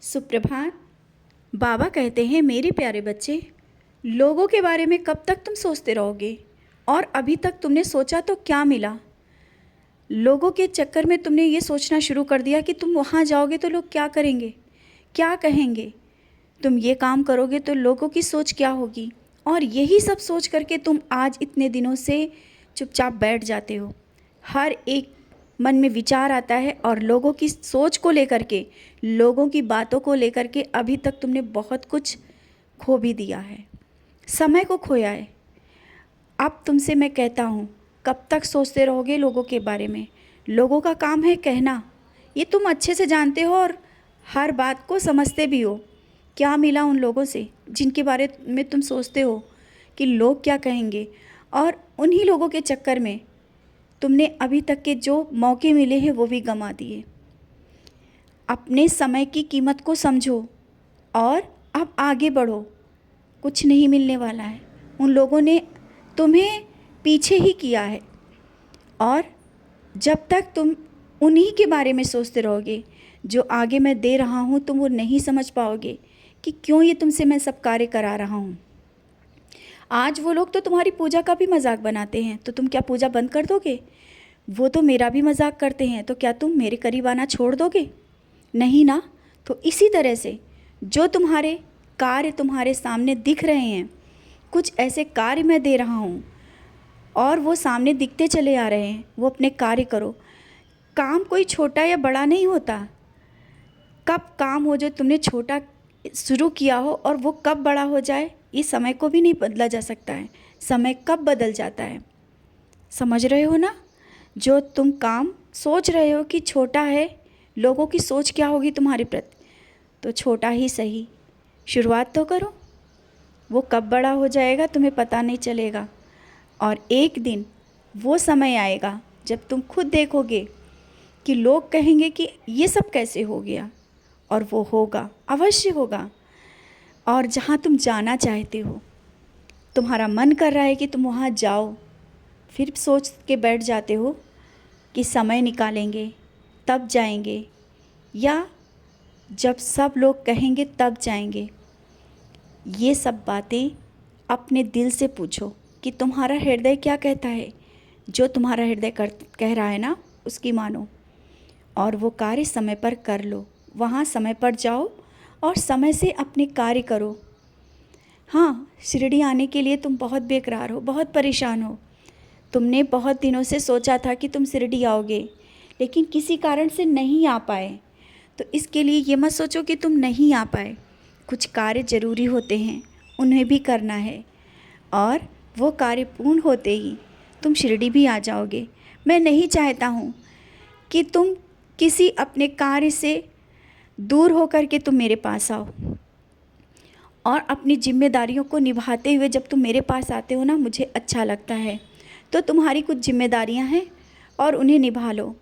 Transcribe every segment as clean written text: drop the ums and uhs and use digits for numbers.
सुप्रभात। बाबा कहते हैं, मेरे प्यारे बच्चे, लोगों के बारे में कब तक तुम सोचते रहोगे? और अभी तक तुमने सोचा तो क्या मिला? लोगों के चक्कर में तुमने ये सोचना शुरू कर दिया कि तुम वहाँ जाओगे तो लोग क्या करेंगे, क्या कहेंगे, तुम ये काम करोगे तो लोगों की सोच क्या होगी। और यही सब सोच करके तुम आज इतने दिनों से चुपचाप बैठ जाते हो। हर एक मन में विचार आता है और लोगों की सोच को लेकर के, लोगों की बातों को लेकर के अभी तक तुमने बहुत कुछ खो भी दिया है, समय को खोया है। अब तुमसे मैं कहता हूँ, कब तक सोचते रहोगे लोगों के बारे में? लोगों का काम है कहना, ये तुम अच्छे से जानते हो और हर बात को समझते भी हो। क्या मिला उन लोगों से जिनके बारे में तुम सोचते हो कि लोग क्या कहेंगे? और उन्हीं लोगों के चक्कर में तुमने अभी तक के जो मौके मिले हैं वो भी गंवा दिए। अपने समय की कीमत को समझो और अब आगे बढ़ो। कुछ नहीं मिलने वाला है। उन लोगों ने तुम्हें पीछे ही किया है और जब तक तुम उन्हीं के बारे में सोचते रहोगे, जो आगे मैं दे रहा हूँ, तुम वो नहीं समझ पाओगे कि क्यों ये तुमसे मैं सब कार्य करा रहा हूँ। आज वो लोग तो तुम्हारी पूजा का भी मजाक बनाते हैं, तो तुम क्या पूजा बंद कर दोगे? वो तो मेरा भी मजाक करते हैं, तो क्या तुम मेरे करीब आना छोड़ दोगे? नहीं ना। तो इसी तरह से जो तुम्हारे कार्य तुम्हारे सामने दिख रहे हैं, कुछ ऐसे कार्य मैं दे रहा हूँ और वो सामने दिखते चले आ रहे हैं, वो अपने कार्य करो। काम कोई छोटा या बड़ा नहीं होता। कब काम हो जो तुमने छोटा शुरू किया हो और वो कब बड़ा हो जाए, ये समय को भी नहीं बदला जा सकता है। समय कब बदल जाता है, समझ रहे हो ना? जो तुम काम सोच रहे हो कि छोटा है, लोगों की सोच क्या होगी तुम्हारे प्रति, तो छोटा ही सही, शुरुआत तो करो। वो कब बड़ा हो जाएगा तुम्हें पता नहीं चलेगा। और एक दिन वो समय आएगा जब तुम खुद देखोगे कि लोग कहेंगे कि ये सब कैसे हो गया, और वो होगा, अवश्य होगा। और जहाँ तुम जाना चाहते हो, तुम्हारा मन कर रहा है कि तुम वहाँ जाओ, फिर सोच के बैठ जाते हो कि समय निकालेंगे तब जाएंगे, या जब सब लोग कहेंगे तब जाएंगे। ये सब बातें अपने दिल से पूछो कि तुम्हारा हृदय क्या कहता है। जो तुम्हारा हृदय कह रहा है ना, उसकी मानो और वो कार्य समय पर कर लो। वहाँ समय पर जाओ और समय से अपने कार्य करो। हाँ, शिरडी आने के लिए तुम बहुत बेकरार हो, बहुत परेशान हो। तुमने बहुत दिनों से सोचा था कि तुम शिरडी आओगे, लेकिन किसी कारण से नहीं आ पाए। तो इसके लिए ये मत सोचो कि तुम नहीं आ पाए। कुछ कार्य ज़रूरी होते हैं, उन्हें भी करना है, और वो कार्य पूर्ण होते ही तुम शिरडी भी आ जाओगे। मैं नहीं चाहता हूँ कि तुम किसी अपने कार्य से दूर होकर के तुम मेरे पास आओ। और अपनी जिम्मेदारियों को निभाते हुए जब तुम मेरे पास आते हो ना, मुझे अच्छा लगता है। तो तुम्हारी कुछ जिम्मेदारियां हैं और उन्हें निभा लो।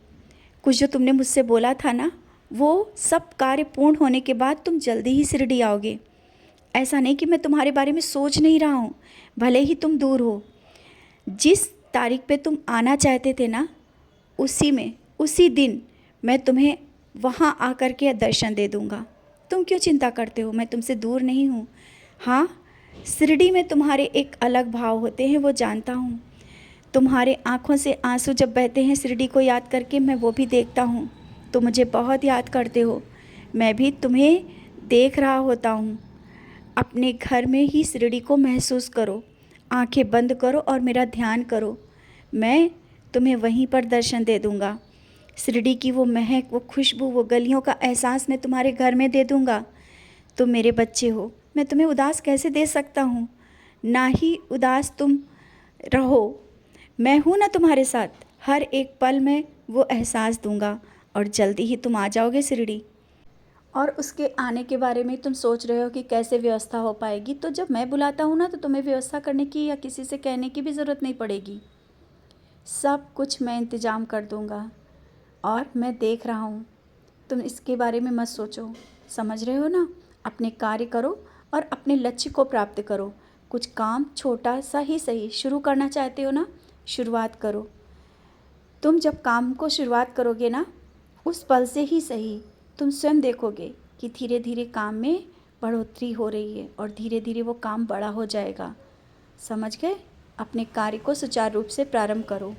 कुछ जो तुमने मुझसे बोला था ना, वो सब कार्य पूर्ण होने के बाद तुम जल्दी ही शिरडी आओगे। ऐसा नहीं कि मैं तुम्हारे बारे में सोच नहीं रहा हूँ, भले ही तुम दूर हो। जिस तारीख पे तुम आना चाहते थे ना, उसी दिन मैं तुम्हें वहाँ आकर के दर्शन दे दूँगा। तुम क्यों चिंता करते हो? मैं तुमसे दूर नहीं हूँ। हाँ, शिरडी में तुम्हारे एक अलग भाव होते हैं, वो जानता हूँ। तुम्हारे आँखों से आंसू जब बहते हैं शिरडी को याद करके, मैं वो भी देखता हूँ। तो मुझे बहुत याद करते हो, मैं भी तुम्हें देख रहा होता हूँ। अपने घर में ही शिरडी को महसूस करो, आंखें बंद करो और मेरा ध्यान करो। मैं तुम्हें वहीं पर दर्शन दे दूँगा। शिरडी की वो महक, वो खुशबू, वो गलियों का एहसास मैं तुम्हारे घर में दे दूँगा। तुम मेरे बच्चे हो, मैं तुम्हें उदास कैसे दे सकता हूँ? ना ही उदास तुम रहो, मैं हूँ ना तुम्हारे साथ। हर एक पल में वो एहसास दूँगा और जल्दी ही तुम आ जाओगे शिरडी। और उसके आने के बारे में तुम सोच रहे हो कि कैसे व्यवस्था हो पाएगी, तो जब मैं बुलाता हूँ ना, तो तुम्हें व्यवस्था करने की या किसी से कहने की भी ज़रूरत नहीं पड़ेगी। सब कुछ मैं इंतज़ाम कर दूँगा और मैं देख रहा हूँ। तुम इसके बारे में मत सोचो, समझ रहे हो ना? अपने कार्य करो और अपने लक्ष्य को प्राप्त करो। कुछ काम छोटा सा ही सही शुरू करना चाहते हो ना, शुरुआत करो। तुम जब काम को शुरुआत करोगे ना, उस पल से ही सही तुम स्वयं देखोगे कि धीरे धीरे काम में बढ़ोतरी हो रही है और धीरे धीरे वो काम बड़ा हो जाएगा। समझ गए? अपने कार्य को सुचारू रूप से प्रारंभ करो।